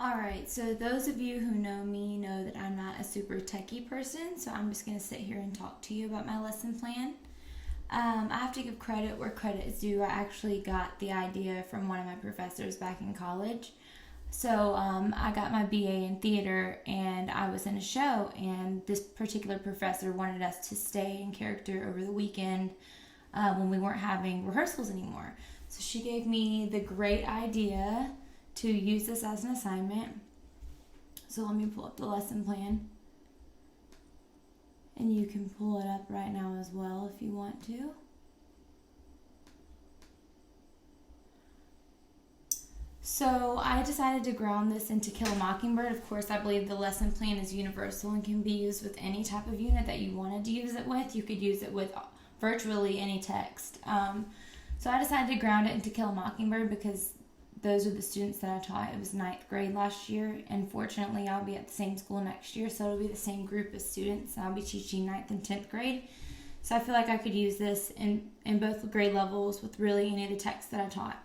Alright, so those of you who know me know that I'm not a super techie person, so I'm just going to sit here and talk to you about my lesson plan. I have to give credit where credit is due. I actually got the idea from one of my professors back in college. So I got my BA in theater and I was in a show, and this particular professor wanted us to stay in character over the weekend when we weren't having rehearsals anymore. So she gave me the great idea to use this as an assignment. So let me pull up the lesson plan. And you can pull it up right now as well if you want to. So I decided to ground this in To Kill a Mockingbird. Of course, I believe the lesson plan is universal and can be used with any type of unit that you wanted to use it with. You could use it with virtually any text. So I decided to ground it in To Kill a Mockingbird because those are the students that I taught. It was 9th grade last year, and fortunately I'll be at the same school next year, so it'll be the same group of students. I'll be teaching 9th and 10th grade. So I feel like I could use this in both grade levels with really any of the texts that I taught.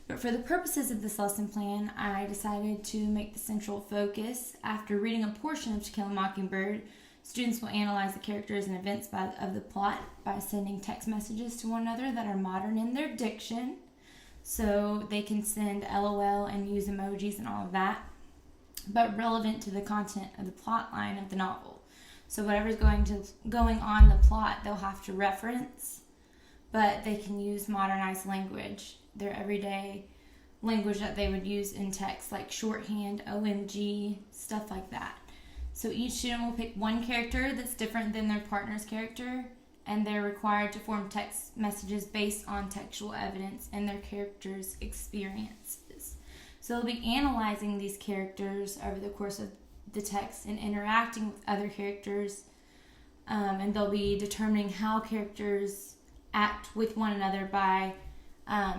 But for the purposes of this lesson plan, I decided to make the central focus. After reading a portion of To Kill a Mockingbird, students will analyze the characters and events of the plot by sending text messages to one another that are modern in their diction. So they can send LOL and use emojis and all of that, but relevant to the content of the plot line of the novel. So whatever's going on the plot, they'll have to reference, but they can use modernized language, their everyday language that they would use in text, like shorthand, OMG, stuff like that. So each student will pick one character that's different than their partner's character, and they're required to form text messages based on textual evidence and their characters' experiences. So they'll be analyzing these characters over the course of the text and interacting with other characters, and they'll be determining how characters act with one another by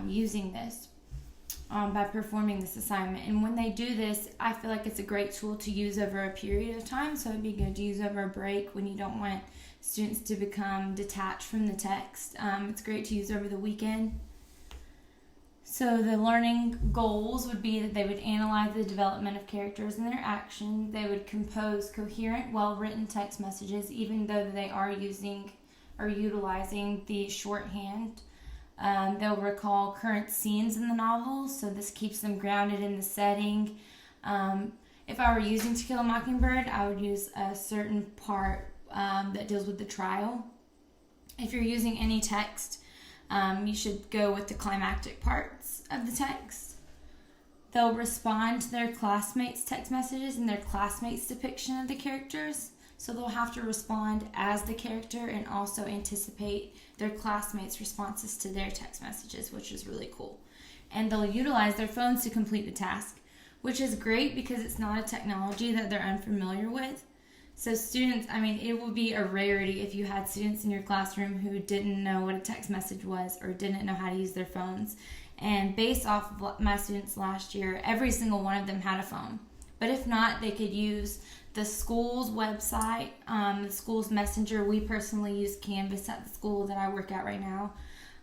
using this, by performing this assignment. And when they do this, I feel like it's a great tool to use over a period of time, so it'd be good to use over a break when you don't want students to become detached from the text. It's great to use over the weekend. So the learning goals would be that they would analyze the development of characters and their action. They would compose coherent, well-written text messages, even though they are using or utilizing the shorthand. They'll recall current scenes in the novel, so this keeps them grounded in the setting. If I were using To Kill a Mockingbird, I would use a certain part that deals with the trial. If you're using any text, you should go with the climactic parts of the text. They'll respond to their classmates' text messages and their classmates' depiction of the characters. So they'll have to respond as the character and also anticipate their classmates' responses to their text messages, which is really cool. And they'll utilize their phones to complete the task, which is great because it's not a technology that they're unfamiliar with. So students, it would be a rarity if you had students in your classroom who didn't know what a text message was or didn't know how to use their phones. And based off of my students last year, every single one of them had a phone. But if not, they could use the school's website, the school's messenger. We personally use Canvas at the school that I work at right now.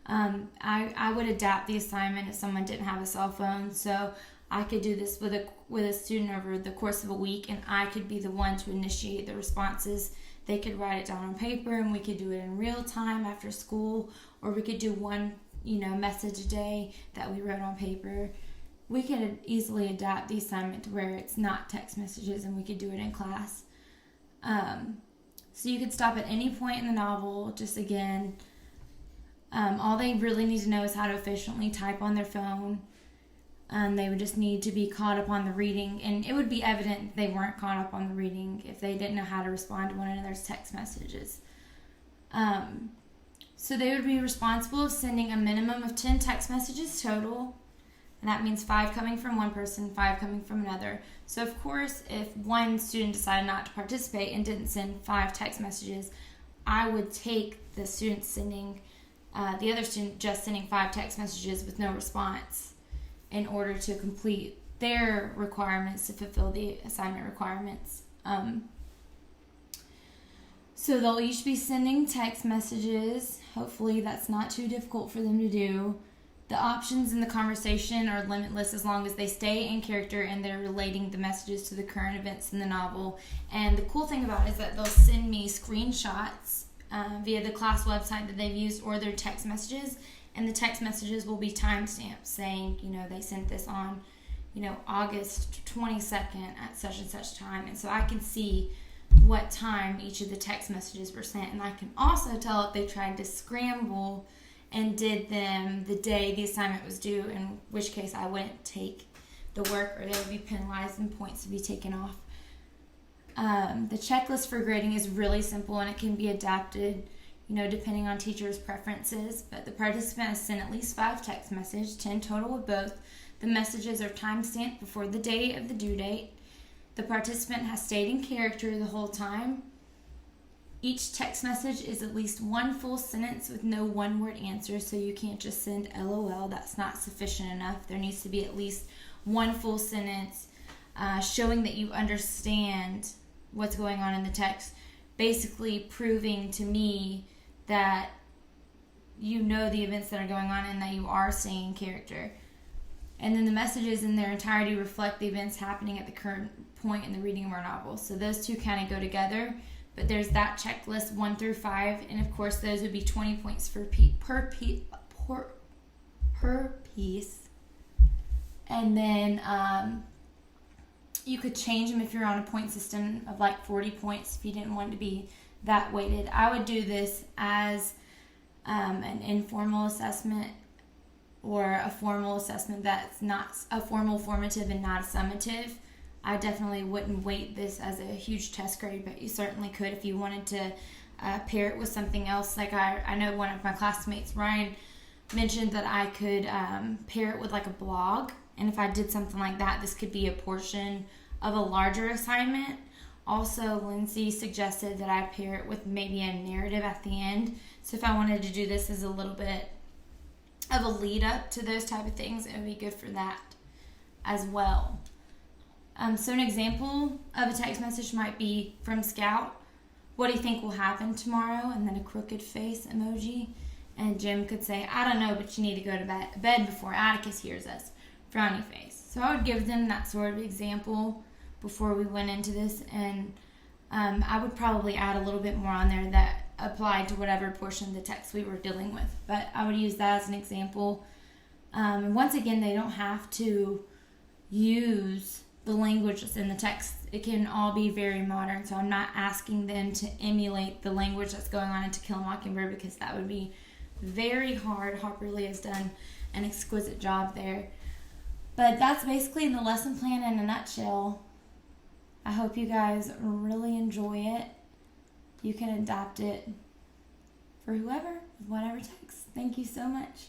I would adapt the assignment if someone didn't have a cell phone. So I could do this with a student over the course of a week, and I could be the one to initiate the responses. They could write it down on paper, and we could do it in real time after school, or we could do one, message a day that we wrote on paper. We could easily adapt the assignment to where it's not text messages, and we could do it in class. So you could stop at any point in the novel. Just again, all they really need to know is how to efficiently type on their phone. They would just need to be caught up on the reading, and it would be evident they weren't caught up on the reading if they didn't know how to respond to one another's text messages. So they would be responsible for sending a minimum of 10 text messages total, and that means 5 coming from one person, 5 coming from another. So of course, if one student decided not to participate and didn't send 5 text messages, I would take the student sending, the other student just sending 5 text messages with no response, in order to complete their requirements, to fulfill the assignment requirements. So they'll each be sending text messages. Hopefully that's not too difficult for them to do. The options in the conversation are limitless as long as they stay in character and they're relating the messages to the current events in the novel. And the cool thing about it is that they'll send me screenshots via the class website that they've used or their text messages. And the text messages will be timestamped saying, they sent this on, August 22nd at such and such time. And so I can see what time each of the text messages were sent. And I can also tell if they tried to scramble and did them the day the assignment was due, in which case I wouldn't take the work or they would be penalized and points would be taken off. The checklist for grading is really simple and it can be adapted, depending on teachers' preferences. But the participant has sent at least 5 text messages, 10 total with both. The messages are time-stamped before the date of the due date. The participant has stayed in character the whole time. Each text message is at least one full sentence with no one-word answer, so you can't just send LOL. That's not sufficient enough. There needs to be at least one full sentence showing that you understand what's going on in the text, basically proving to me that you know the events that are going on and that you are staying in character. And then the messages in their entirety reflect the events happening at the current point in the reading of our novel. So those two kind of go together. But there's that checklist 1 through 5, and of course those would be 20 points per piece. And then you could change them if you're on a point system of like 40 points if you didn't want to be that weighted. I would do this as an informal assessment or a formal assessment that's not a formal formative and not a summative. I definitely wouldn't weight this as a huge test grade, but you certainly could if you wanted to pair it with something else. Like I know one of my classmates, Ryan, mentioned that I could pair it with like a blog. And if I did something like that, this could be a portion of a larger assignment. Also, Lindsay suggested that I pair it with maybe a narrative at the end. So if I wanted to do this as a little bit of a lead up to those type of things, it would be good for that as well. So an example of a text message might be from Scout, what do you think will happen tomorrow? And then a crooked face emoji. And Jim could say, I don't know, but you need to go to bed before Atticus hears us. Frowny face. So I would give them that sort of example before we went into this. And I would probably add a little bit more on there that applied to whatever portion of the text we were dealing with. But I would use that as an example. And once again, they don't have to use the language that's in the text. It can all be very modern, so I'm not asking them to emulate the language that's going on in To Kill a Mockingbird because that would be very hard. Harper Lee has done an exquisite job there. But that's basically the lesson plan in a nutshell. I hope you guys really enjoy it. You can adapt it for whoever, whatever text. Thank you so much.